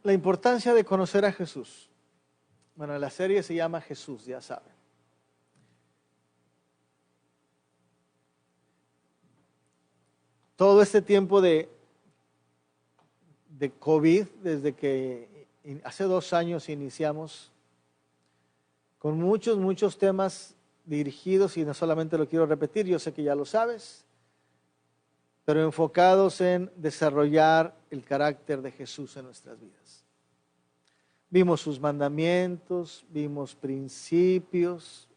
La importancia de conocer a Jesús. Bueno, la serie se llama Jesús, ya saben. Todo este tiempo de COVID, desde que hace 2 años iniciamos, con muchos temas dirigidos, y no solamente lo quiero repetir, yo sé que ya lo sabes, pero enfocados en desarrollar el carácter de Jesús en nuestras vidas. Vimos sus mandamientos, vimos principios.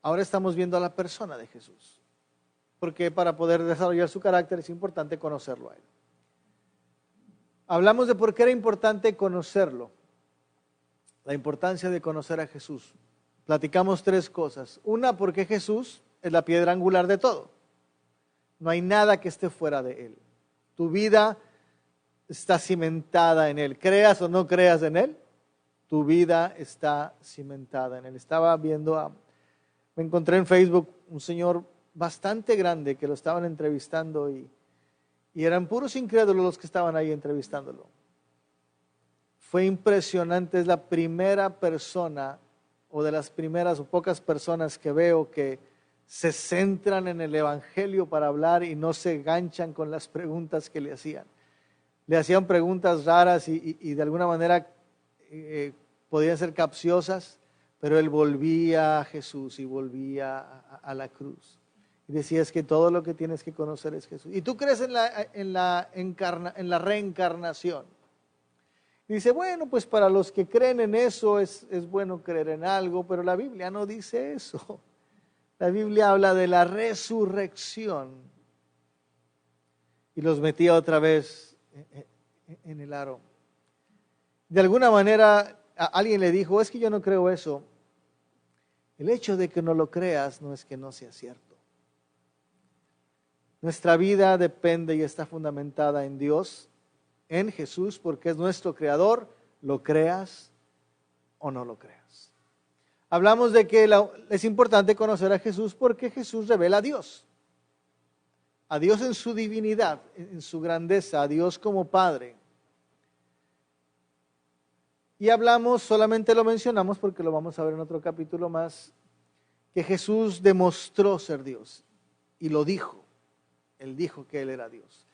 Ahora estamos viendo a la persona de Jesús, porque para poder desarrollar su carácter es importante conocerlo a Él. Hablamos de por qué era importante conocerlo, la importancia de conocer a Jesús. Platicamos 3 cosas. Una, porque Jesús es la piedra angular de todo. No hay nada que esté fuera de Él. Tu vida está cimentada en Él. Creas o no creas en Él, tu vida está cimentada en Él. Me encontré en Facebook un señor bastante grande que lo estaban entrevistando y eran puros incrédulos los que estaban ahí entrevistándolo. Fue impresionante, es la primera persona o de las primeras o pocas personas que veo que se centran en el evangelio para hablar y no se ganchan con las preguntas que le hacían. Le hacían preguntas raras y de alguna manera podían ser capciosas, pero él volvía a Jesús y volvía a la cruz. Y decía, es que todo lo que tienes que conocer es Jesús. ¿Y tú crees en la reencarnación? Y dice, bueno, pues para los que creen en eso es bueno creer en algo, pero la Biblia no dice eso. La Biblia habla de la resurrección. Y los metía otra vez en el aro. De alguna manera alguien le dijo, es que yo no creo eso. El hecho de que no lo creas no es que no sea cierto. Nuestra vida depende y está fundamentada en Dios, en Jesús, porque es nuestro creador, lo creas o no lo creas. Hablamos de que es importante conocer a Jesús porque Jesús revela a Dios en su divinidad, en su grandeza, a Dios como Padre. Y hablamos, solamente lo mencionamos porque lo vamos a ver en otro capítulo más, que Jesús demostró ser Dios y lo dijo. Él dijo que Él era Dios.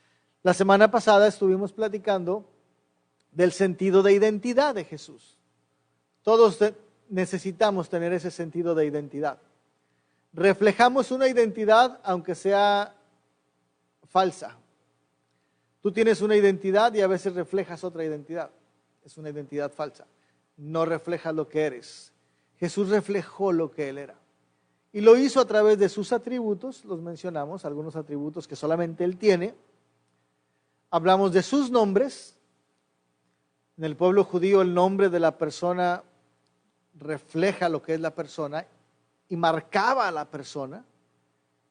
La semana pasada estuvimos platicando del sentido de identidad de Jesús. Todos necesitamos tener ese sentido de identidad. Reflejamos una identidad aunque sea falsa. Tú tienes una identidad y a veces reflejas otra identidad. Es una identidad falsa. No reflejas lo que eres. Jesús reflejó lo que Él era. Y lo hizo a través de sus atributos, los mencionamos, algunos atributos que solamente Él tiene. Hablamos de sus nombres. En el pueblo judío el nombre de la persona refleja lo que es la persona y marcaba a la persona.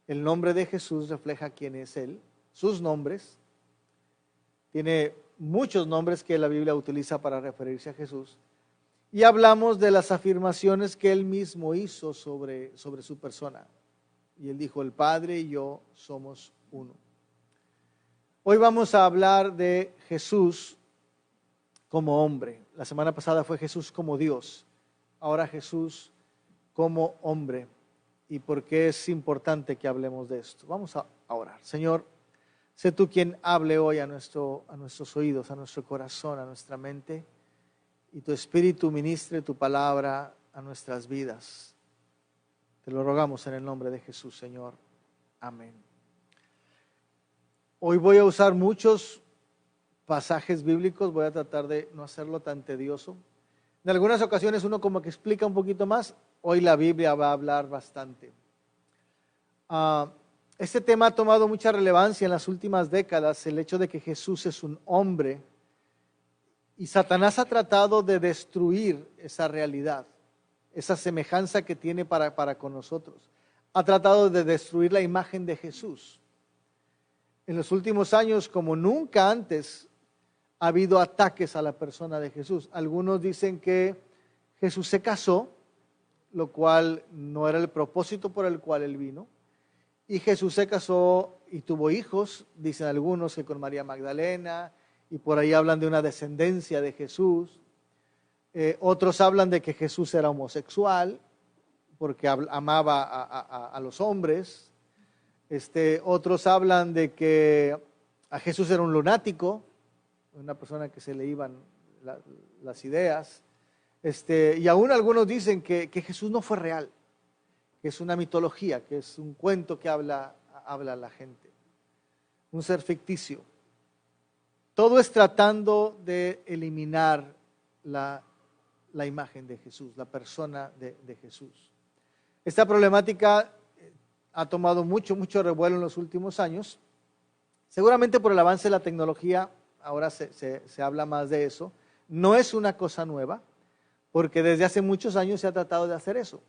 El nombre de Jesús refleja quién es Él, sus nombres. Tiene muchos nombres que la Biblia utiliza para referirse a Jesús. Y hablamos de las afirmaciones que Él mismo hizo sobre su persona. Y Él dijo, el Padre y yo somos uno. Hoy vamos a hablar de Jesús como hombre. La semana pasada fue Jesús como Dios. Ahora Jesús como hombre. ¿Y por qué es importante que hablemos de esto? Vamos a orar. Señor, sé tú quien hable hoy a nuestros oídos, a nuestro corazón, a nuestra mente. Y tu Espíritu ministre tu palabra a nuestras vidas. Te lo rogamos en el nombre de Jesús, Señor. Amén. Hoy voy a usar muchos pasajes bíblicos, voy a tratar de no hacerlo tan tedioso. En algunas ocasiones uno como que explica un poquito más, hoy la Biblia va a hablar bastante. Este tema ha tomado mucha relevancia en las últimas décadas, el hecho de que Jesús es un hombre. Y Satanás ha tratado de destruir esa realidad, esa semejanza que tiene para con nosotros. Ha tratado de destruir la imagen de Jesús. En los últimos años, como nunca antes, ha habido ataques a la persona de Jesús. Algunos dicen que Jesús se casó, lo cual no era el propósito por el cual Él vino. Y Jesús se casó y tuvo hijos, dicen algunos que con María Magdalena, y por ahí hablan de una descendencia de Jesús. Otros hablan de que Jesús era homosexual porque amaba a los hombres. Otros hablan de que a Jesús era un lunático, una persona que se le iban las ideas. Y aún algunos dicen que Jesús no fue real, que es una mitología, que es un cuento que habla la gente, un ser ficticio. Todo es tratando de eliminar la imagen de Jesús, la persona de Jesús. Esta problemática ha tomado mucho revuelo en los últimos años. Seguramente por el avance de la tecnología, ahora se habla más de eso. No es una cosa nueva, porque desde hace muchos años se ha tratado de hacer eso.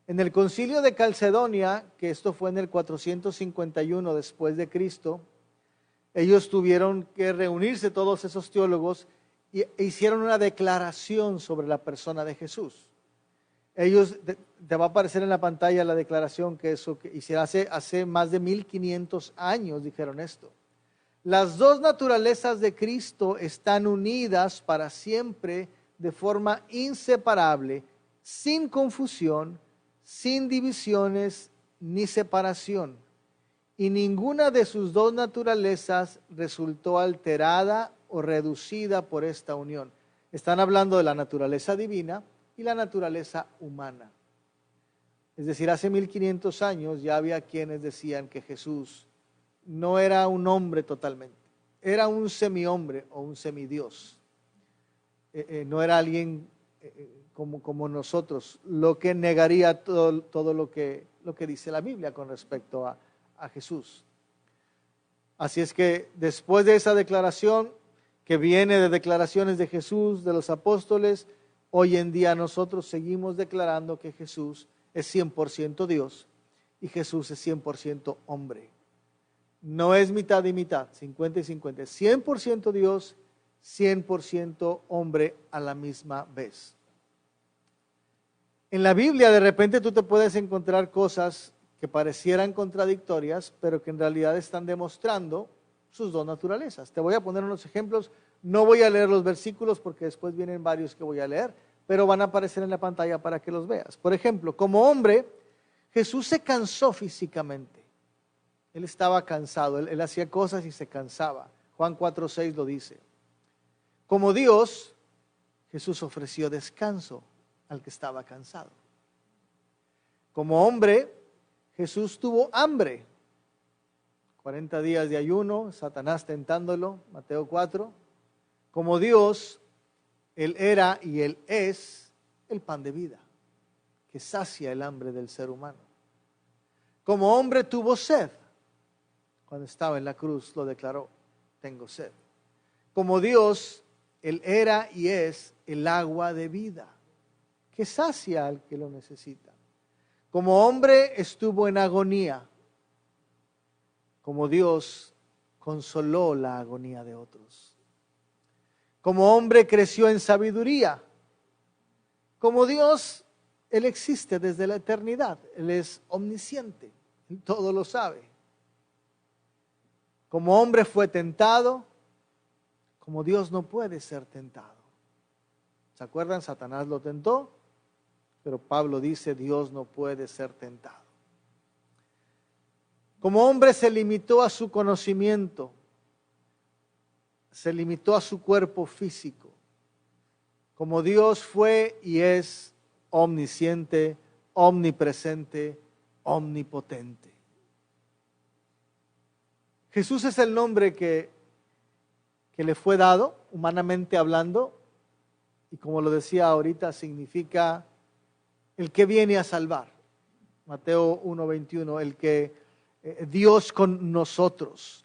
En el concilio de Calcedonia, que esto fue en el 451 después de Cristo, ellos tuvieron que reunirse todos esos teólogos e hicieron una declaración sobre la persona de Jesús. Ellos, te va a aparecer en la pantalla la declaración que hicieron hace más de 1500 años, dijeron esto. Las dos naturalezas de Cristo están unidas para siempre de forma inseparable, sin confusión, sin divisiones ni separación. Y ninguna de sus dos naturalezas resultó alterada o reducida por esta unión. Están hablando de la naturaleza divina y la naturaleza humana. Es decir, hace 1500 años ya había quienes decían que Jesús no era un hombre totalmente, era un semihombre o un semidios. No era alguien como nosotros, lo que negaría todo lo que dice la Biblia con respecto a Jesús. Así es que después de esa declaración, que viene de declaraciones de Jesús, de los apóstoles, hoy en día nosotros seguimos declarando que Jesús es 100% Dios y Jesús es 100% hombre. No es mitad y mitad, 50 y 50, 100% Dios, 100% hombre a la misma vez. En la Biblia de repente tú te puedes encontrar cosas que parecieran contradictorias, pero que en realidad están demostrando sus dos naturalezas. Te voy a poner unos ejemplos, no voy a leer los versículos porque después vienen varios que voy a leer, pero van a aparecer en la pantalla para que los veas. Por ejemplo, como hombre, Jesús se cansó físicamente. Él estaba cansado, él hacía cosas y se cansaba. Juan 4:6 lo dice. Como Dios, Jesús ofreció descanso al que estaba cansado. Como hombre, Jesús tuvo hambre. 40 días de ayuno, Satanás tentándolo, Mateo 4. Como Dios, Él era y Él es el pan de vida, que sacia el hambre del ser humano. Como hombre tuvo sed. Cuando estaba en la cruz lo declaró, tengo sed. Como Dios, Él era y es el agua de vida, que sacia al que lo necesita. Como hombre estuvo en agonía. Como Dios consoló la agonía de otros. Como hombre creció en sabiduría. Como Dios, Él existe desde la eternidad. Él es omnisciente. Él todo lo sabe. Como hombre fue tentado. Como Dios no puede ser tentado. ¿Se acuerdan? Satanás lo tentó. Pero Pablo dice, Dios no puede ser tentado. Como hombre se limitó a su conocimiento, se limitó a su cuerpo físico. Como Dios fue y es omnisciente, omnipresente, omnipotente. Jesús es el nombre que le fue dado, humanamente hablando, y como lo decía ahorita, significa el que viene a salvar. Mateo 1:21, el que Dios con nosotros.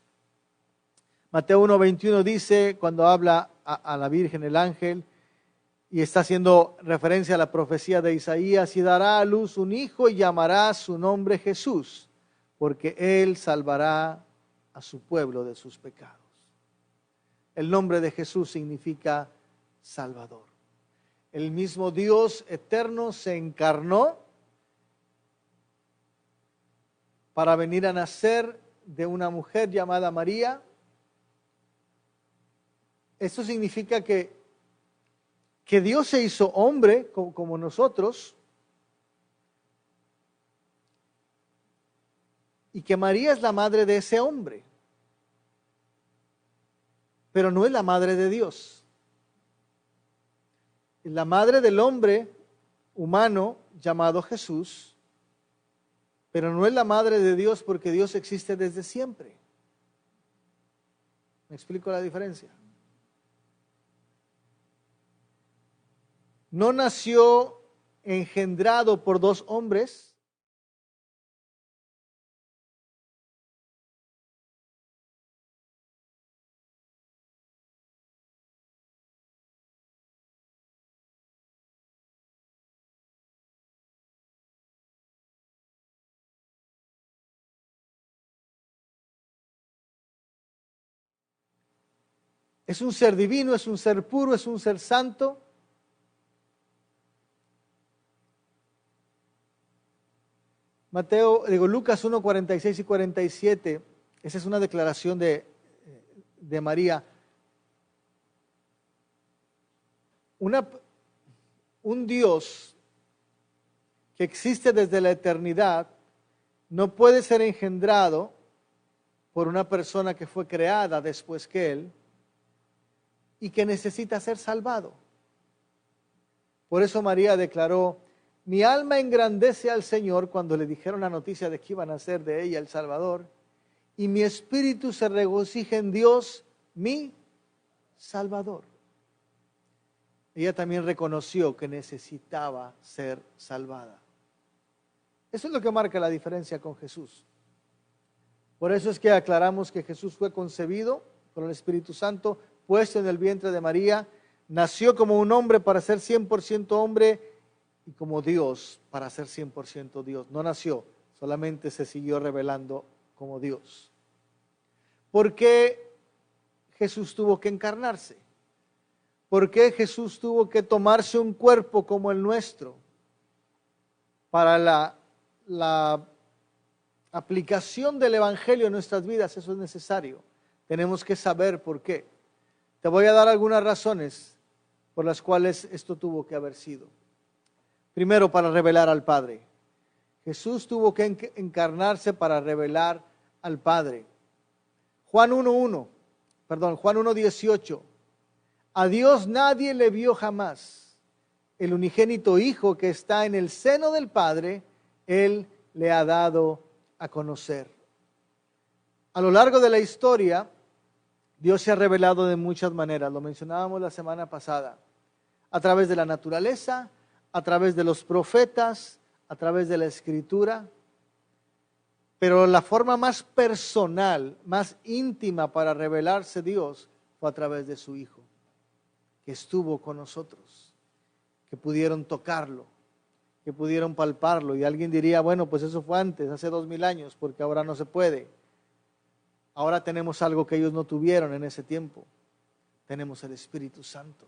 Mateo 1:21 dice, cuando habla a la Virgen, el ángel, y está haciendo referencia a la profecía de Isaías, y dará a luz un hijo y llamará su nombre Jesús, porque él salvará a su pueblo de sus pecados. El nombre de Jesús significa Salvador. El mismo Dios eterno se encarnó para venir a nacer de una mujer llamada María Esto significa que Dios se hizo hombre como nosotros y que María es la madre de ese hombre, pero no es la madre de Dios. Es la madre del hombre humano llamado Jesús, pero no es la madre de Dios porque Dios existe desde siempre. ¿Me explico la diferencia? No nació engendrado por dos hombres, es un ser divino, es un ser puro, es un ser santo. Lucas 1, 46 y 47, esa es una declaración de María. Un Dios que existe desde la eternidad no puede ser engendrado por una persona que fue creada después que Él y que necesita ser salvado. Por eso María declaró: mi alma engrandece al Señor, cuando le dijeron la noticia de que iban a hacer de ella el Salvador, y mi espíritu se regocija en Dios, mi Salvador. Ella también reconoció que necesitaba ser salvada. Eso es lo que marca la diferencia con Jesús. Por eso es que aclaramos que Jesús fue concebido por el Espíritu Santo, puesto en el vientre de María, nació como un hombre para ser 100% hombre y como Dios para ser 100% Dios. No nació, solamente se siguió revelando como Dios. ¿Por qué Jesús tuvo que encarnarse? ¿Por qué Jesús tuvo que tomarse un cuerpo como el nuestro? Para la aplicación del Evangelio en nuestras vidas, eso es necesario. Tenemos que saber por qué. Te voy a dar algunas razones por las cuales esto tuvo que haber sido. Primero, para revelar al Padre. Jesús tuvo que encarnarse para revelar al Padre. Juan 1:18. A Dios nadie le vio jamás. El unigénito Hijo que está en el seno del Padre, Él le ha dado a conocer. A lo largo de la historia, Dios se ha revelado de muchas maneras. Lo mencionábamos la semana pasada. A través de la naturaleza, a través de los profetas, a través de la Escritura. Pero la forma más personal, más íntima para revelarse Dios fue a través de su Hijo, que estuvo con nosotros, que pudieron tocarlo, que pudieron palparlo. Y alguien diría, bueno, pues eso fue antes, hace 2000 años, porque ahora no se puede. Ahora tenemos algo que ellos no tuvieron en ese tiempo. Tenemos el Espíritu Santo.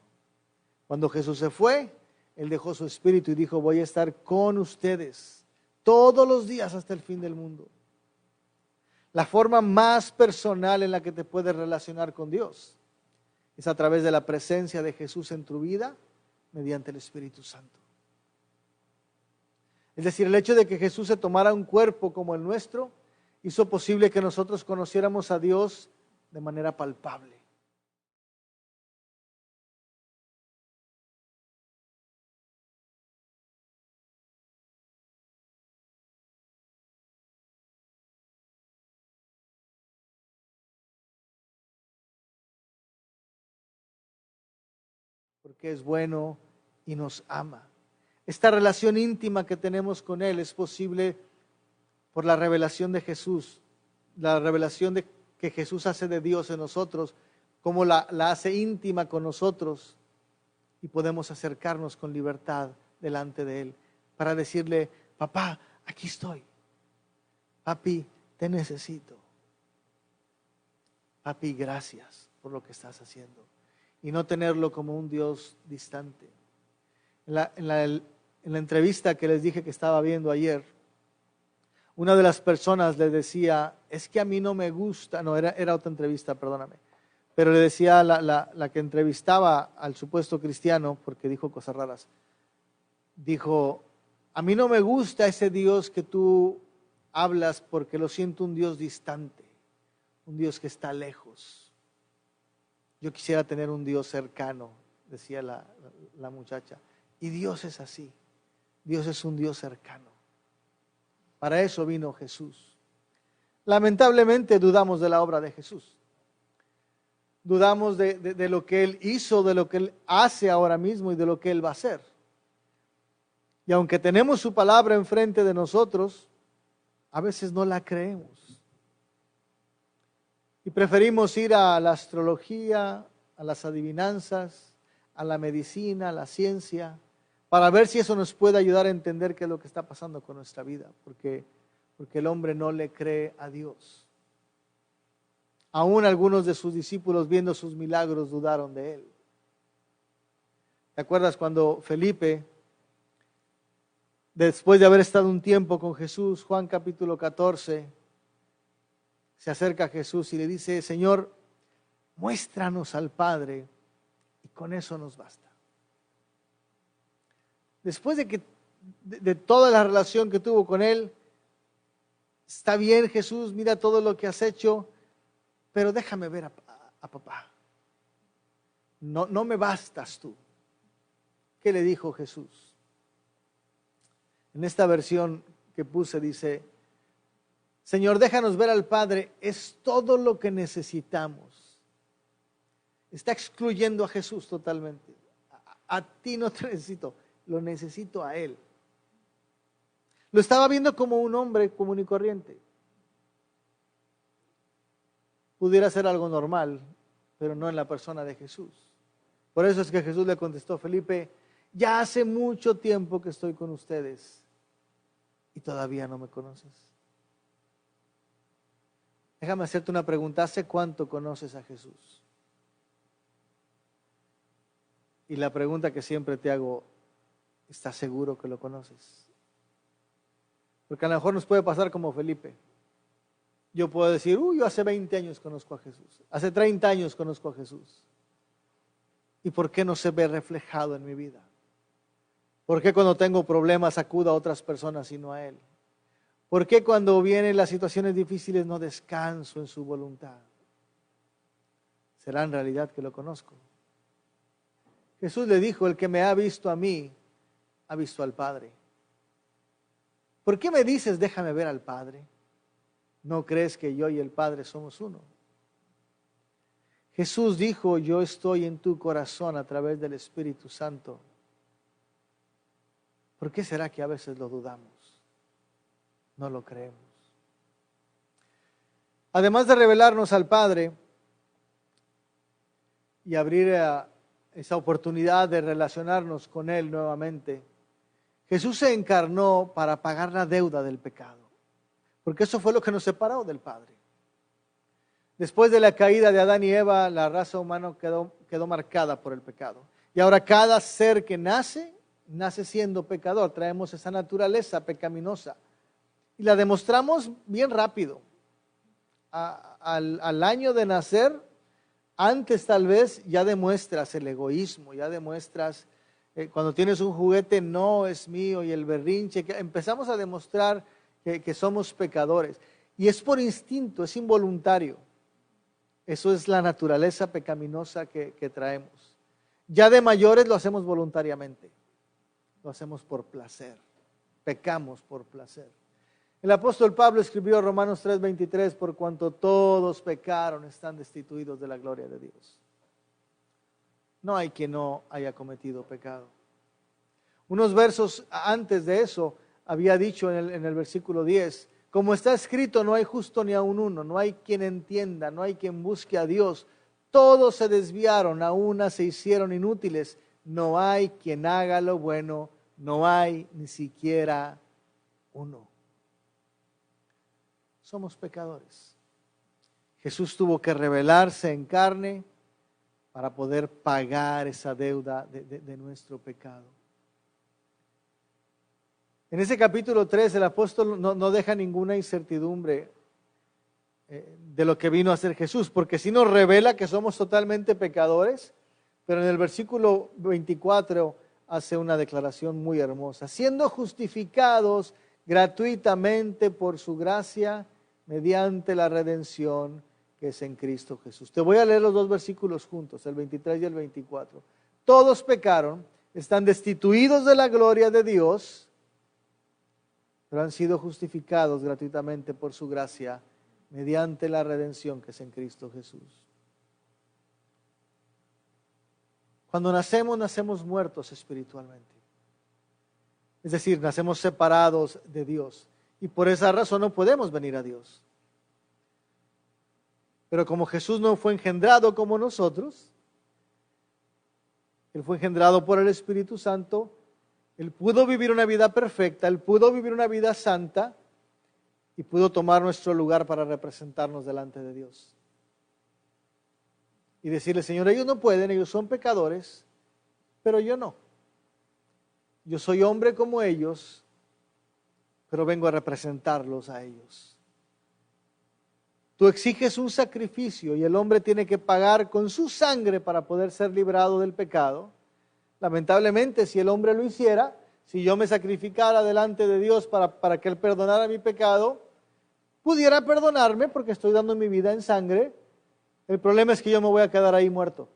Cuando Jesús se fue, Él dejó su Espíritu y dijo: voy a estar con ustedes todos los días hasta el fin del mundo. La forma más personal en la que te puedes relacionar con Dios es a través de la presencia de Jesús en tu vida mediante el Espíritu Santo. Es decir, el hecho de que Jesús se tomara un cuerpo como el nuestro hizo posible que nosotros conociéramos a Dios de manera palpable. Porque es bueno y nos ama. Esta relación íntima que tenemos con Él es posible por la revelación de Jesús, la revelación que Jesús hace de Dios en nosotros, cómo la hace íntima con nosotros, y podemos acercarnos con libertad delante de Él para decirle: papá, aquí estoy. Papi, te necesito. Papi, gracias por lo que estás haciendo. Y no tenerlo como un Dios distante. En la entrevista que les dije que estaba viendo ayer, una de las personas le decía: es que a mí no me gusta, no, era otra entrevista, perdóname, Pero le decía la que entrevistaba al supuesto cristiano, porque dijo cosas raras, dijo, a mí no me gusta ese Dios que tú hablas porque lo siento un Dios distante, un Dios que está lejos. Yo quisiera tener un Dios cercano, decía la muchacha. Y Dios es así, Dios es un Dios cercano. Para eso vino Jesús. Lamentablemente dudamos de la obra de Jesús. Dudamos de lo que Él hizo, de lo que Él hace ahora mismo y de lo que Él va a hacer. Y aunque tenemos su palabra enfrente de nosotros, a veces no la creemos. Y preferimos ir a la astrología, a las adivinanzas, a la medicina, a la ciencia, para ver si eso nos puede ayudar a entender qué es lo que está pasando con nuestra vida, porque el hombre no le cree a Dios. Aún algunos de sus discípulos, viendo sus milagros, dudaron de él. ¿Te acuerdas cuando Felipe, después de haber estado un tiempo con Jesús, Juan capítulo 14, se acerca a Jesús y le dice, Señor, muéstranos al Padre y con eso nos basta? Después de toda la relación que tuvo con él, está bien Jesús, mira todo lo que has hecho, pero déjame ver a papá. No me bastas tú. ¿Qué le dijo Jesús? En esta versión que puse dice, Señor, déjanos ver al Padre, es todo lo que necesitamos. Está excluyendo a Jesús totalmente. A ti no te necesito, lo necesito a Él. Lo estaba viendo como un hombre común y corriente. Pudiera ser algo normal, pero no en la persona de Jesús. Por eso es que Jesús le contestó, Felipe, ya hace mucho tiempo que estoy con ustedes y todavía no me conoces. Déjame hacerte una pregunta, ¿hace cuánto conoces a Jesús? Y la pregunta que siempre te hago, ¿estás seguro que lo conoces? Porque a lo mejor nos puede pasar como Felipe. Yo puedo decir, yo hace 20 años conozco a Jesús, hace 30 años conozco a Jesús. ¿Y por qué no se ve reflejado en mi vida? ¿Por qué cuando tengo problemas acudo a otras personas y no a Él? ¿Por qué cuando vienen las situaciones difíciles no descanso en su voluntad? ¿Será en realidad que lo conozco? Jesús le dijo, el que me ha visto a mí, ha visto al Padre. ¿Por qué me dices, déjame ver al Padre? ¿No crees que yo y el Padre somos uno? Jesús dijo, yo estoy en tu corazón a través del Espíritu Santo. ¿Por qué será que a veces lo dudamos? No lo creemos. Además de revelarnos al Padre y abrir esa oportunidad de relacionarnos con Él nuevamente, Jesús se encarnó para pagar la deuda del pecado. Porque eso fue lo que nos separó del Padre. Después de la caída de Adán y Eva, la raza humana quedó marcada por el pecado. Y ahora cada ser que nace siendo pecador. Traemos esa naturaleza pecaminosa. Y la demostramos bien rápido. Al año de nacer, antes tal vez ya demuestras el egoísmo, ya demuestras, cuando tienes un juguete, no es mío, y el berrinche, que empezamos a demostrar que somos pecadores. Y es por instinto, es involuntario. Eso es la naturaleza pecaminosa que traemos. Ya de mayores lo hacemos voluntariamente. Lo hacemos por placer. Pecamos por placer. El apóstol Pablo escribió Romanos 3:23, por cuanto todos pecaron, están destituidos de la gloria de Dios. No hay quien no haya cometido pecado. Unos versos antes de eso, había dicho en el versículo 10, como está escrito, no hay justo ni aun uno, no hay quien entienda, no hay quien busque a Dios. Todos se desviaron, a una se hicieron inútiles. No hay quien haga lo bueno, no hay ni siquiera uno. Somos pecadores. Jesús tuvo que revelarse en carne para poder pagar esa deuda de nuestro pecado. En ese capítulo 3 el apóstol no deja ninguna incertidumbre de lo que vino a hacer Jesús, porque sí nos revela que somos totalmente pecadores, pero en el versículo 24 hace una declaración muy hermosa, siendo justificados gratuitamente por su gracia mediante la redención que es en Cristo Jesús. Te voy a leer los dos versículos juntos, el 23 y el 24. Todos pecaron, están destituidos de la gloria de Dios, pero han sido justificados gratuitamente por su gracia mediante la redención que es en Cristo Jesús. Cuando nacemos, nacemos muertos espiritualmente. Es decir, nacemos separados de Dios. Y por esa razón no podemos venir a Dios. Pero como Jesús no fue engendrado como nosotros, Él fue engendrado por el Espíritu Santo, Él pudo vivir una vida perfecta, Él pudo vivir una vida santa y pudo tomar nuestro lugar para representarnos delante de Dios. Y decirle, Señor, ellos no pueden, ellos son pecadores, pero yo no. Yo soy hombre como ellos, pero vengo a representarlos a ellos. Tú exiges un sacrificio y el hombre tiene que pagar con su sangre para poder ser librado del pecado. Lamentablemente, si el hombre lo hiciera, si yo me sacrificara delante de Dios para que Él perdonara mi pecado, pudiera perdonarme porque estoy dando mi vida en sangre. El problema es que yo me voy a quedar ahí muerto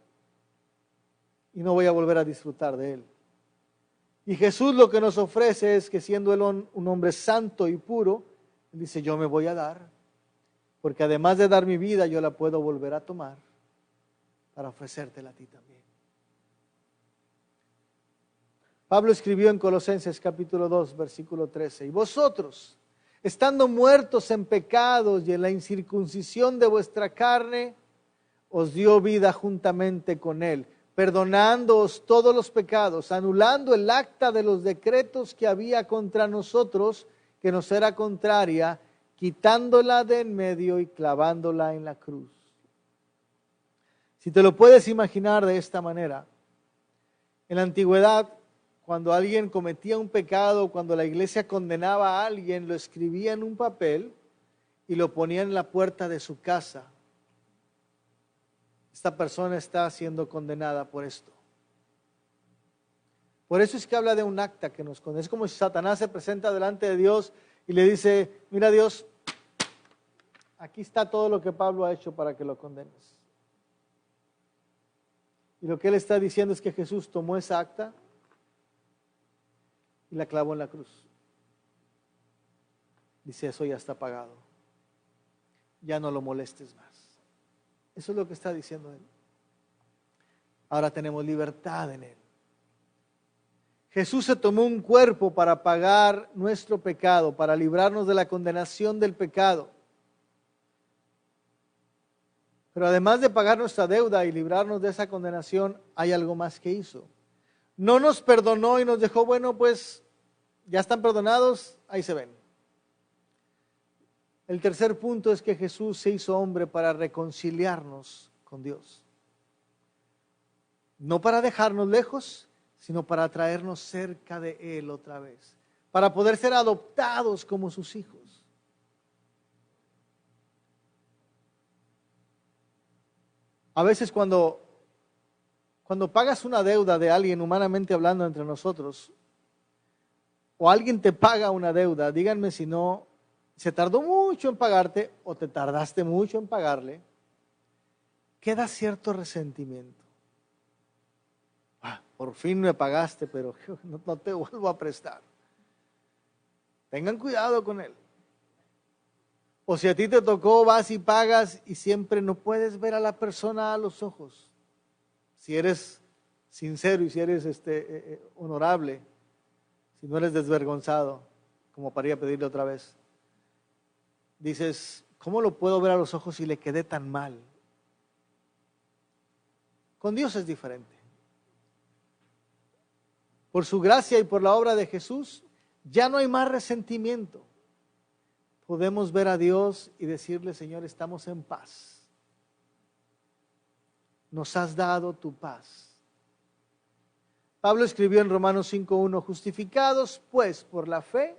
y no voy a volver a disfrutar de Él. Y Jesús lo que nos ofrece es que siendo Él un hombre santo y puro, Él dice, yo me voy a dar, porque además de dar mi vida, yo la puedo volver a tomar para ofrecértela a ti también. Pablo escribió en Colosenses capítulo 2, versículo 13, y vosotros, estando muertos en pecados y en la incircuncisión de vuestra carne, os dio vida juntamente con Él, perdonándoos todos los pecados, anulando el acta de los decretos que había contra nosotros, que nos era contraria, quitándola de en medio y clavándola en la cruz. Si te lo puedes imaginar de esta manera, en la antigüedad, cuando alguien cometía un pecado, cuando la iglesia condenaba a alguien, lo escribía en un papel y lo ponía en la puerta de su casa. Esta persona está siendo condenada por esto. Por eso es que habla de un acta que nos condena. Es como si Satanás se presenta delante de Dios y le dice, mira Dios, aquí está todo lo que Pablo ha hecho para que lo condenes. Y lo que él está diciendo es que Jesús tomó esa acta y la clavó en la cruz. Dice, eso ya está pagado. Ya no lo molestes más. Eso es lo que está diciendo Él. Ahora tenemos libertad en Él. Jesús se tomó un cuerpo para pagar nuestro pecado, para librarnos de la condenación del pecado. Pero además de pagar nuestra deuda y librarnos de esa condenación, hay algo más que hizo. No nos perdonó y nos dejó, bueno, pues ya están perdonados, ahí se ven. El tercer punto es que Jesús se hizo hombre para reconciliarnos con Dios. No para dejarnos lejos, sino para traernos cerca de Él otra vez, para poder ser adoptados como sus hijos. A veces cuando pagas una deuda de alguien, humanamente hablando entre nosotros, o alguien te paga una deuda, díganme si no, se tardó mucho en pagarte o te tardaste mucho en pagarle, queda cierto resentimiento. Por fin me pagaste, pero no te vuelvo a prestar. Tengan cuidado con él. O si a ti te tocó, vas y pagas y siempre no puedes ver a la persona a los ojos. Si eres sincero y si eres honorable, si no eres desvergonzado, como para ir a pedirle otra vez. Dices, ¿cómo lo puedo ver a los ojos si le quedé tan mal? Con Dios es diferente. Por su gracia y por la obra de Jesús, ya no hay más resentimiento. Podemos ver a Dios y decirle, Señor, estamos en paz. Nos has dado tu paz. Pablo escribió en Romanos 5:1, justificados pues por la fe,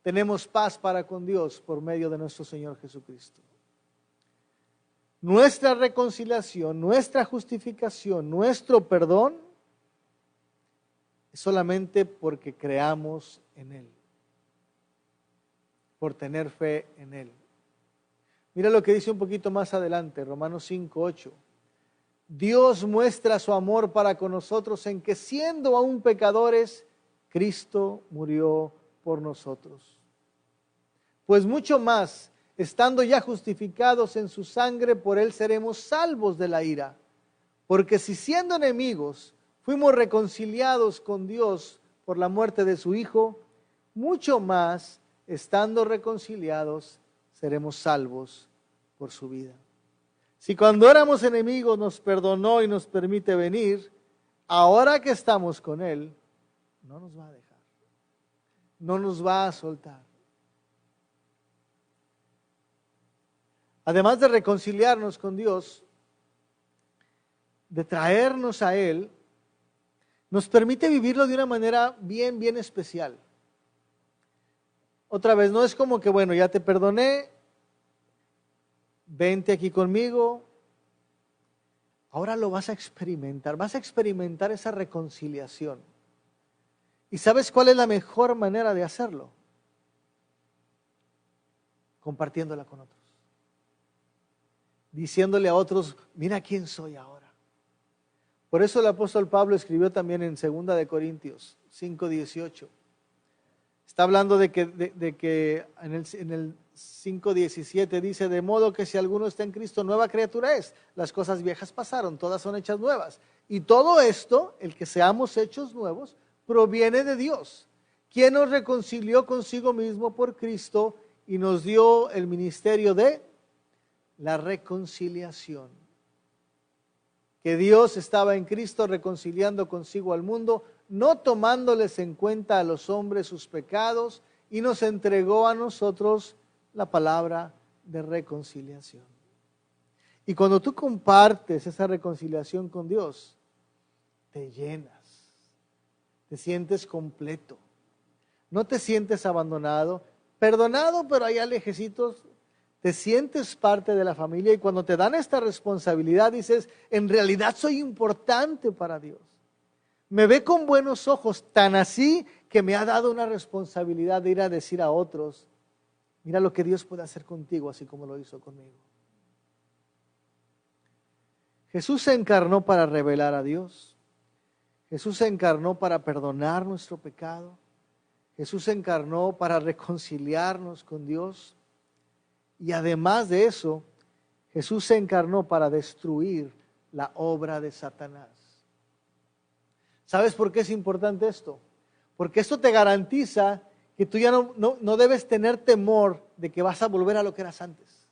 tenemos paz para con Dios por medio de nuestro Señor Jesucristo. nuestra reconciliación, nuestra justificación, nuestro perdón, es solamente porque creamos en Él, por tener fe en Él. Mira lo que dice un poquito más adelante, Romanos 5:8. Dios muestra su amor para con nosotros en que siendo aún pecadores, Cristo murió por nosotros. Pues mucho más, estando ya justificados en su sangre, por Él seremos salvos de la ira. Porque si siendo enemigos fuimos reconciliados con Dios por la muerte de su Hijo, mucho más, estando reconciliados, seremos salvos por su vida. Si cuando éramos enemigos nos perdonó y nos permite venir, ahora que estamos con Él, no nos va a dejar, no nos va a soltar. Además de reconciliarnos con Dios, de traernos a Él, nos permite vivirlo de una manera bien especial. Otra vez, no es como que, bueno, ya te perdoné, vente aquí conmigo, ahora lo vas a experimentar esa reconciliación. ¿Y sabes cuál es la mejor manera de hacerlo? Compartiéndola con otros. Diciéndole a otros, mira quién soy ahora. Por eso el apóstol Pablo escribió también en 2 de Corintios 5:18. Está hablando de que en el 5:17 dice, de modo que si alguno está en Cristo, nueva criatura es. Las cosas viejas pasaron, todas son hechas nuevas. Y todo esto, el que seamos hechos nuevos, proviene de Dios, quien nos reconcilió consigo mismo por Cristo y nos dio el ministerio de la reconciliación. Que Dios estaba en Cristo reconciliando consigo al mundo, no tomándoles en cuenta a los hombres sus pecados, y nos entregó a nosotros la palabra de reconciliación. Y cuando tú compartes esa reconciliación con Dios, te llenas, te sientes completo, no te sientes abandonado, perdonado, pero allá lejecitos, te sientes parte de la familia, y cuando te dan esta responsabilidad dices, en realidad soy importante para Dios. Me ve con buenos ojos, tan así que me ha dado una responsabilidad de ir a decir a otros, mira lo que Dios puede hacer contigo, así como lo hizo conmigo. Jesús se encarnó para revelar a Dios. Jesús se encarnó para perdonar nuestro pecado. Jesús se encarnó para reconciliarnos con Dios. Y además de eso, Jesús se encarnó para destruir la obra de Satanás. ¿Sabes por qué es importante esto? Porque esto te garantiza que tú ya no debes tener temor de que vas a volver a lo que eras antes.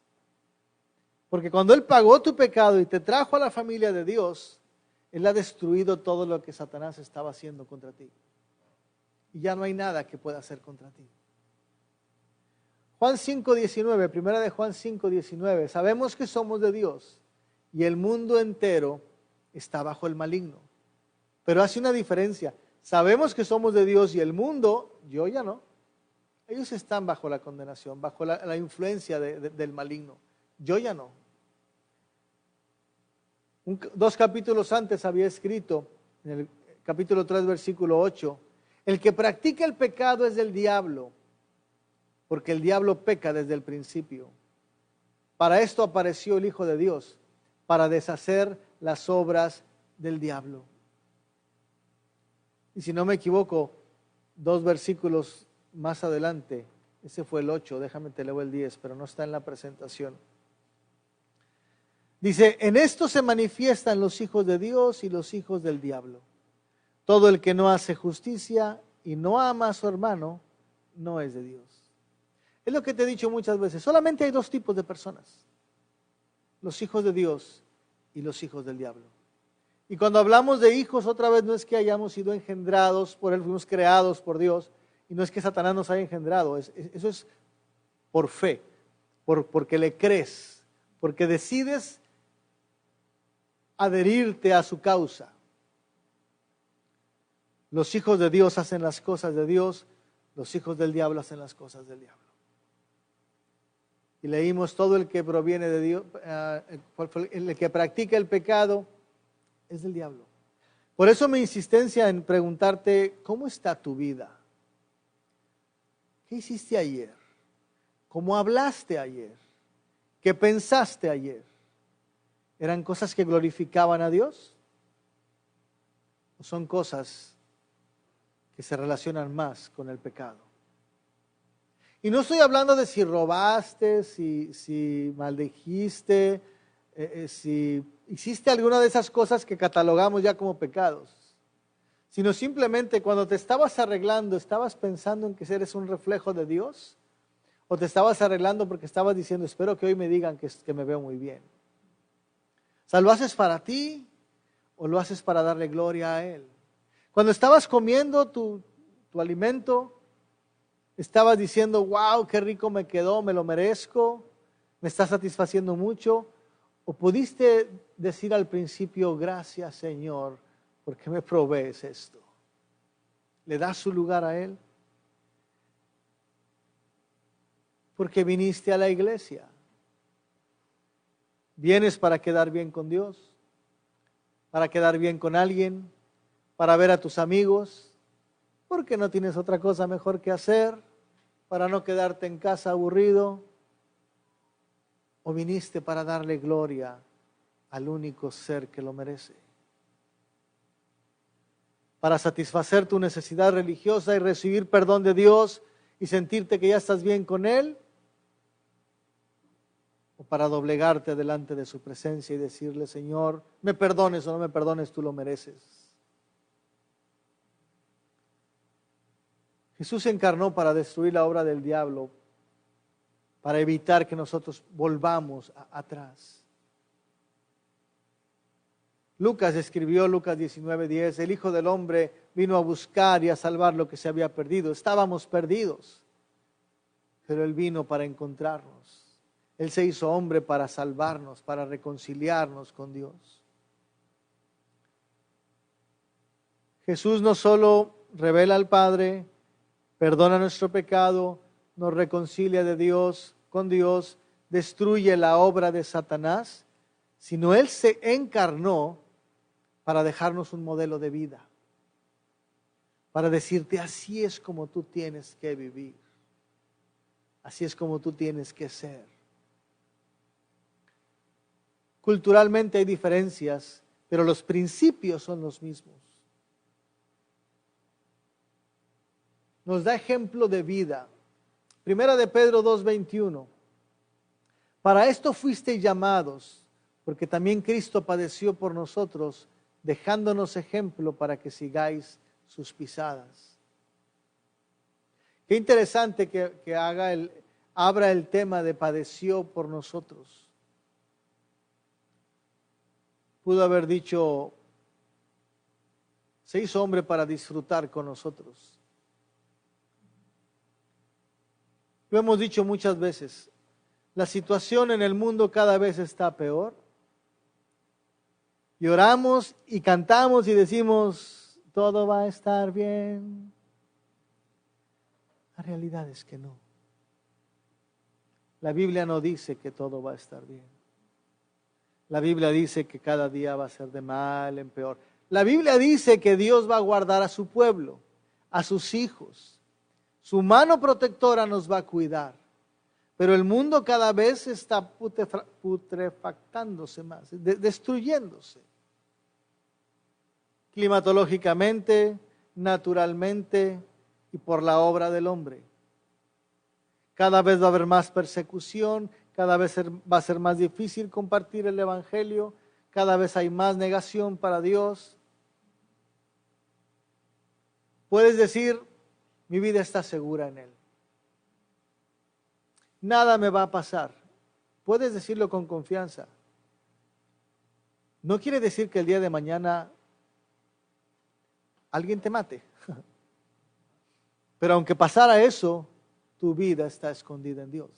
Porque cuando Él pagó tu pecado y te trajo a la familia de Dios, Él ha destruido todo lo que Satanás estaba haciendo contra ti. Y ya no hay nada que pueda hacer contra ti. Juan 5:19, primera de Juan 5:19, sabemos que somos de Dios y el mundo entero está bajo el maligno. Pero hace una diferencia. Sabemos que somos de Dios y el mundo, yo ya no. Ellos están bajo la condenación, bajo la influencia del maligno. Yo ya no. 2 capítulos antes había escrito, en el capítulo 3, versículo 8, el que practica el pecado es del diablo, porque el diablo peca desde el principio. Para esto apareció el Hijo de Dios, para deshacer las obras del diablo. Y si no me equivoco, 2 versículos más adelante, ese fue el 8, déjame te leo el 10, pero no está en la presentación. Dice, en esto se manifiestan los hijos de Dios y los hijos del diablo. Todo el que no hace justicia y no ama a su hermano, no es de Dios. Es lo que te he dicho muchas veces, solamente hay 2 tipos de personas, los hijos de Dios y los hijos del diablo. Y cuando hablamos de hijos, otra vez no es que hayamos sido engendrados por Él, fuimos creados por Dios, y no es que Satanás nos haya engendrado, eso es por fe, porque le crees, porque decides adherirte a su causa. Los hijos de Dios hacen las cosas de Dios, los hijos del diablo hacen las cosas del diablo. Y leímos todo el que proviene de Dios, el que practica el pecado es del diablo. Por eso mi insistencia en preguntarte, ¿cómo está tu vida? ¿Qué hiciste ayer? ¿Cómo hablaste ayer? ¿Qué pensaste ayer? ¿Eran cosas que glorificaban a Dios? ¿O son cosas que se relacionan más con el pecado? Y no estoy hablando de si robaste, si maldijiste, si hiciste alguna de esas cosas que catalogamos ya como pecados, sino simplemente cuando te estabas arreglando, ¿estabas pensando en que eres un reflejo de Dios? ¿O te estabas arreglando porque estabas diciendo, espero que hoy me digan que me veo muy bien? O sea, ¿lo haces para ti o lo haces para darle gloria a Él? Cuando estabas comiendo tu alimento, estabas diciendo, wow, qué rico me quedó, me lo merezco, me está satisfaciendo mucho. ¿O pudiste decir al principio, gracias Señor, porque me provees esto? ¿Le das su lugar a Él? Porque viniste a la iglesia. ¿Vienes para quedar bien con Dios? ¿Para quedar bien con alguien? ¿Para ver a tus amigos? ¿Porque no tienes otra cosa mejor que hacer? ¿Para no quedarte en casa aburrido? ¿O viniste para darle gloria al único ser que lo merece? ¿Para satisfacer tu necesidad religiosa y recibir perdón de Dios y sentirte que ya estás bien con Él? ¿O para doblegarte delante de su presencia y decirle, Señor, me perdones o no me perdones, tú lo mereces? Jesús se encarnó para destruir la obra del diablo, para evitar que nosotros volvamos atrás. Lucas escribió, Lucas 19:10, el Hijo del Hombre vino a buscar y a salvar lo que se había perdido. Estábamos perdidos, pero Él vino para encontrarnos. Él se hizo hombre para salvarnos, para reconciliarnos con Dios. Jesús no solo revela al Padre, perdona nuestro pecado, nos reconcilia de Dios, con Dios, destruye la obra de Satanás, sino Él se encarnó para dejarnos un modelo de vida, para decirte, así es como tú tienes que vivir, así es como tú tienes que ser. Culturalmente hay diferencias, pero los principios son los mismos. Nos da ejemplo de vida. Primera de Pedro 2:21. Para esto fuisteis llamados, porque también Cristo padeció por nosotros, dejándonos ejemplo para que sigáis sus pisadas. Qué interesante que abra el tema de padeció por nosotros. Pudo haber dicho, se hizo hombre para disfrutar con nosotros. Lo hemos dicho muchas veces, la situación en el mundo cada vez está peor. Y oramos y cantamos y decimos, todo va a estar bien. La realidad es que no. La Biblia no dice que todo va a estar bien. La Biblia dice que cada día va a ser de mal en peor. La Biblia dice que Dios va a guardar a su pueblo, a sus hijos. Su mano protectora nos va a cuidar. Pero el mundo cada vez está putrefactándose más, destruyéndose. Climatológicamente, naturalmente y por la obra del hombre. Cada vez va a haber más persecución, cada vez va a ser más difícil compartir el Evangelio, cada vez hay más negación para Dios. Puedes decir, mi vida está segura en Él. Nada me va a pasar. Puedes decirlo con confianza. No quiere decir que el día de mañana alguien te mate. Pero aunque pasara eso, tu vida está escondida en Dios.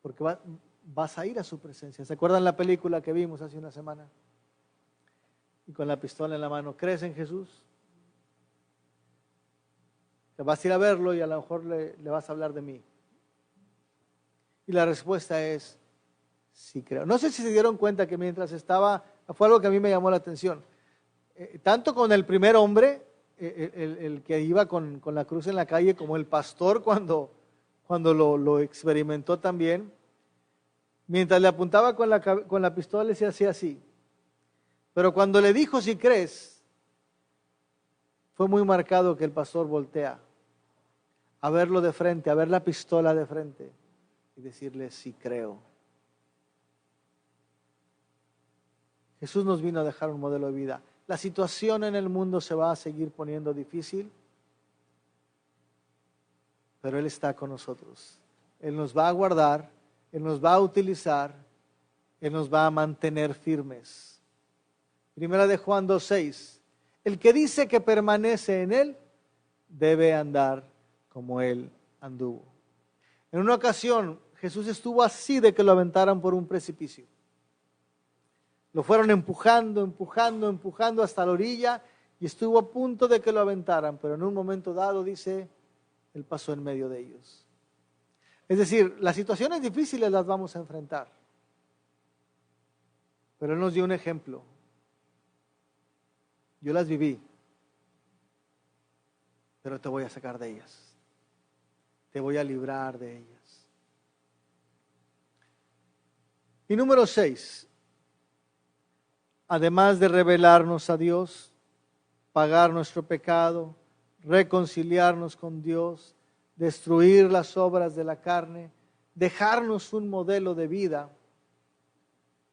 Porque vas a ir a su presencia. ¿Se acuerdan la película que vimos hace una semana? Y con la pistola en la mano, ¿crees en Jesús? Te vas a ir a verlo y a lo mejor le vas a hablar de mí. Y la respuesta es, sí creo. No sé si se dieron cuenta que mientras estaba, fue algo que a mí me llamó la atención, tanto con el primer hombre, el que iba con la cruz en la calle, como el pastor cuando lo experimentó también, mientras le apuntaba con la pistola se hacía así. Pero cuando le dijo si crees, fue muy marcado que el pastor voltea a verlo de frente, a ver la pistola de frente y decirle sí creo. Jesús nos vino a dejar un modelo de vida. La situación en el mundo se va a seguir poniendo difícil, pero Él está con nosotros. Él nos va a guardar, Él nos va a utilizar, Él nos va a mantener firmes. Primera de Juan 2:6. El que dice que permanece en Él, debe andar como Él anduvo. En una ocasión, Jesús estuvo así de que lo aventaran por un precipicio. Lo fueron empujando hasta la orilla y estuvo a punto de que lo aventaran, pero en un momento dado, dice, Él pasó en medio de ellos. Es decir, las situaciones difíciles las vamos a enfrentar, pero Él nos dio un ejemplo. Yo las viví, pero te voy a sacar de ellas. Te voy a librar de ellas. Y número 6, además de revelarnos a Dios, pagar nuestro pecado, reconciliarnos con Dios, destruir las obras de la carne, dejarnos un modelo de vida,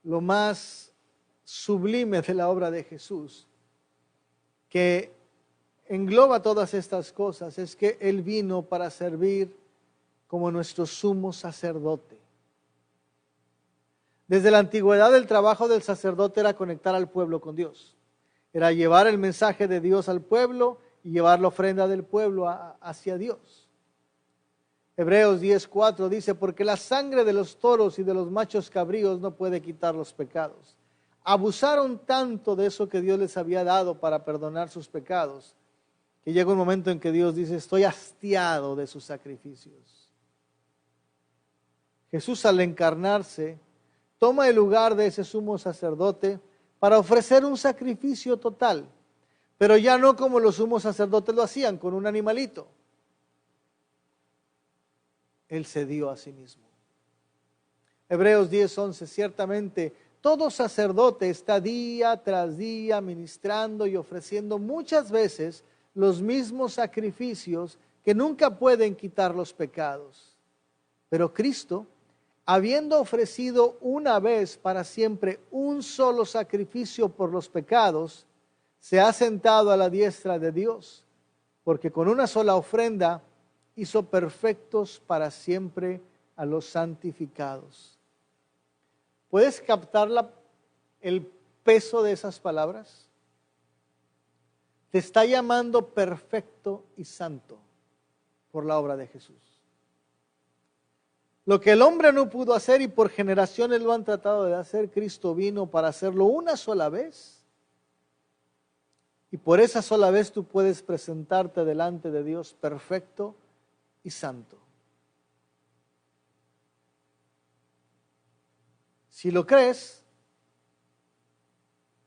lo más sublime de la obra de Jesús, que engloba todas estas cosas, es que Él vino para servir como nuestro sumo sacerdote. Desde la antigüedad el trabajo del sacerdote era conectar al pueblo con Dios. Era llevar el mensaje de Dios al pueblo y llevar la ofrenda del pueblo hacia Dios. Hebreos 10:4 dice, porque la sangre de los toros y de los machos cabríos no puede quitar los pecados. Abusaron tanto de eso que Dios les había dado para perdonar sus pecados, que llega un momento en que Dios dice, estoy hastiado de sus sacrificios. Jesús, al encarnarse, toma el lugar de ese sumo sacerdote para ofrecer un sacrificio total, pero ya no como los sumos sacerdotes lo hacían, con un animalito. Él se dio a sí mismo. Hebreos 10:11, ciertamente todo sacerdote está día tras día ministrando y ofreciendo muchas veces los mismos sacrificios que nunca pueden quitar los pecados. Pero Cristo, habiendo ofrecido una vez para siempre un solo sacrificio por los pecados, se ha sentado a la diestra de Dios, porque con una sola ofrenda hizo perfectos para siempre a los santificados. ¿Puedes captar el peso de esas palabras? Te está llamando perfecto y santo por la obra de Jesús. Lo que el hombre no pudo hacer y por generaciones lo han tratado de hacer, Cristo vino para hacerlo una sola vez. Y por esa sola vez tú puedes presentarte delante de Dios perfecto y santo. Si lo crees,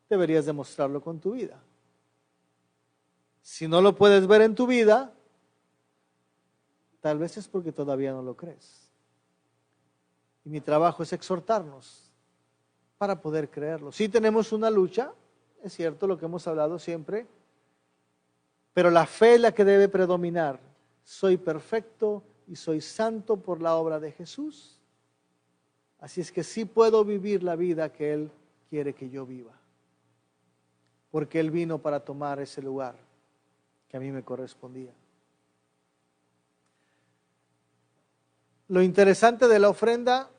deberías demostrarlo con tu vida. Si no lo puedes ver en tu vida, tal vez es porque todavía no lo crees. Y mi trabajo es exhortarnos para poder creerlo. Sí tenemos una lucha, es cierto lo que hemos hablado siempre, pero la fe es la que debe predominar. Soy perfecto y soy santo por la obra de Jesús. Así es que sí puedo vivir la vida que Él quiere que yo viva. Porque Él vino para tomar ese lugar que a mí me correspondía. Lo interesante de la ofrenda,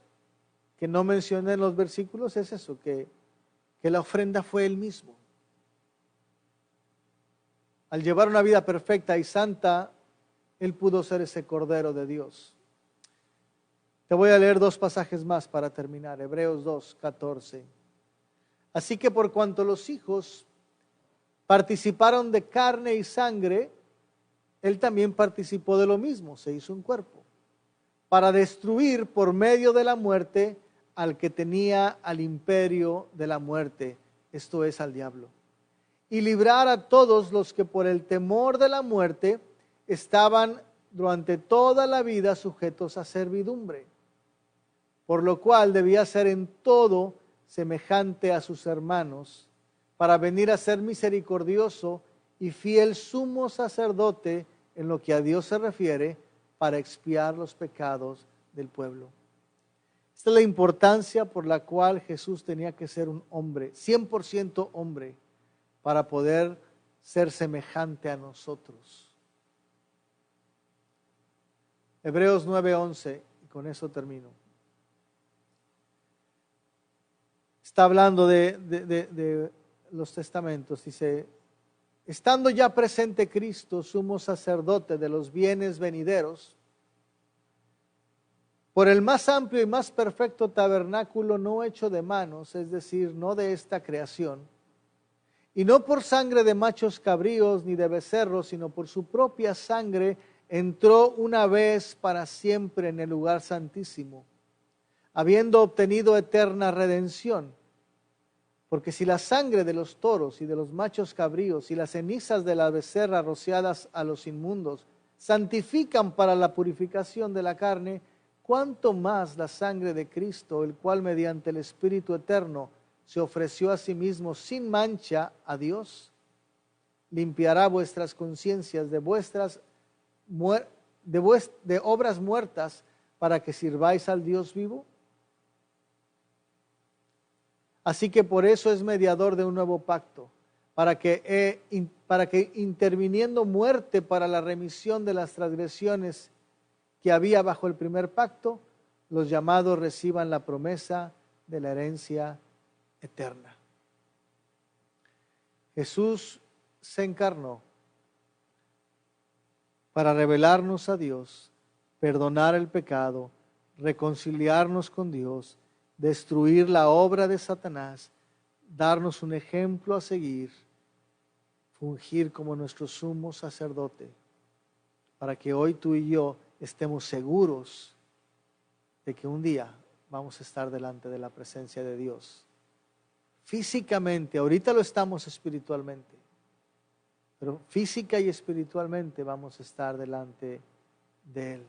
que no mencioné en los versículos, es eso, que la ofrenda fue Él mismo. Al llevar una vida perfecta y santa, Él pudo ser ese Cordero de Dios. Te voy a leer 2 pasajes más para terminar. Hebreos 2:14. Así que por cuanto los hijos participaron de carne y sangre, Él también participó de lo mismo, se hizo un cuerpo. para destruir por medio de la muerte al que tenía al imperio de la muerte, esto es, al diablo, y librar a todos los que por el temor de la muerte estaban durante toda la vida sujetos a servidumbre, por lo cual debía ser en todo semejante a sus hermanos, para venir a ser misericordioso y fiel sumo sacerdote en lo que a Dios se refiere, para expiar los pecados del pueblo. Esta es la importancia por la cual Jesús tenía que ser un hombre, 100% hombre, para poder ser semejante a nosotros. Hebreos 9:11, y con eso termino. Está hablando de los testamentos, dice: estando ya presente Cristo, sumo sacerdote de los bienes venideros, por el más amplio y más perfecto tabernáculo no hecho de manos, es decir, no de esta creación, y no por sangre de machos cabríos ni de becerros, sino por su propia sangre, entró una vez para siempre en el lugar santísimo, habiendo obtenido eterna redención. Porque si la sangre de los toros y de los machos cabríos y las cenizas de la becerra rociadas a los inmundos santifican para la purificación de la carne, cuánto más la sangre de Cristo, el cual mediante el Espíritu eterno se ofreció a sí mismo sin mancha a Dios, limpiará vuestras conciencias de obras muertas para que sirváis al Dios vivo. Así que por eso es mediador de un nuevo pacto, para que interviniendo muerte para la remisión de las transgresiones que había bajo el primer pacto, los llamados reciban la promesa de la herencia eterna. Jesús se encarnó para revelarnos a Dios, perdonar el pecado, reconciliarnos con Dios, destruir la obra de Satanás, darnos un ejemplo a seguir, fungir como nuestro sumo sacerdote, para que hoy tú y yo estemos seguros de que un día vamos a estar delante de la presencia de Dios. Físicamente, ahorita lo estamos espiritualmente, pero física y espiritualmente vamos a estar delante de Él.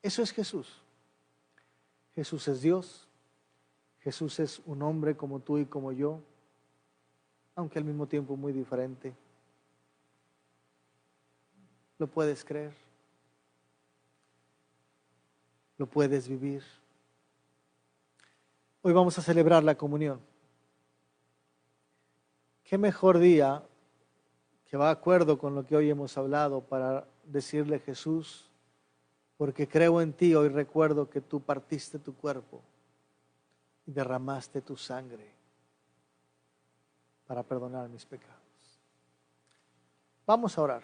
Eso es Jesús. Jesús es Dios, Jesús es un hombre como tú y como yo, aunque al mismo tiempo muy diferente. ¿Lo puedes creer? ¿Lo puedes vivir? Hoy vamos a celebrar la comunión. ¿Qué mejor día que va de acuerdo con lo que hoy hemos hablado para decirle: Jesús, porque creo en ti, hoy recuerdo que tú partiste tu cuerpo y derramaste tu sangre para perdonar mis pecados? Vamos a orar.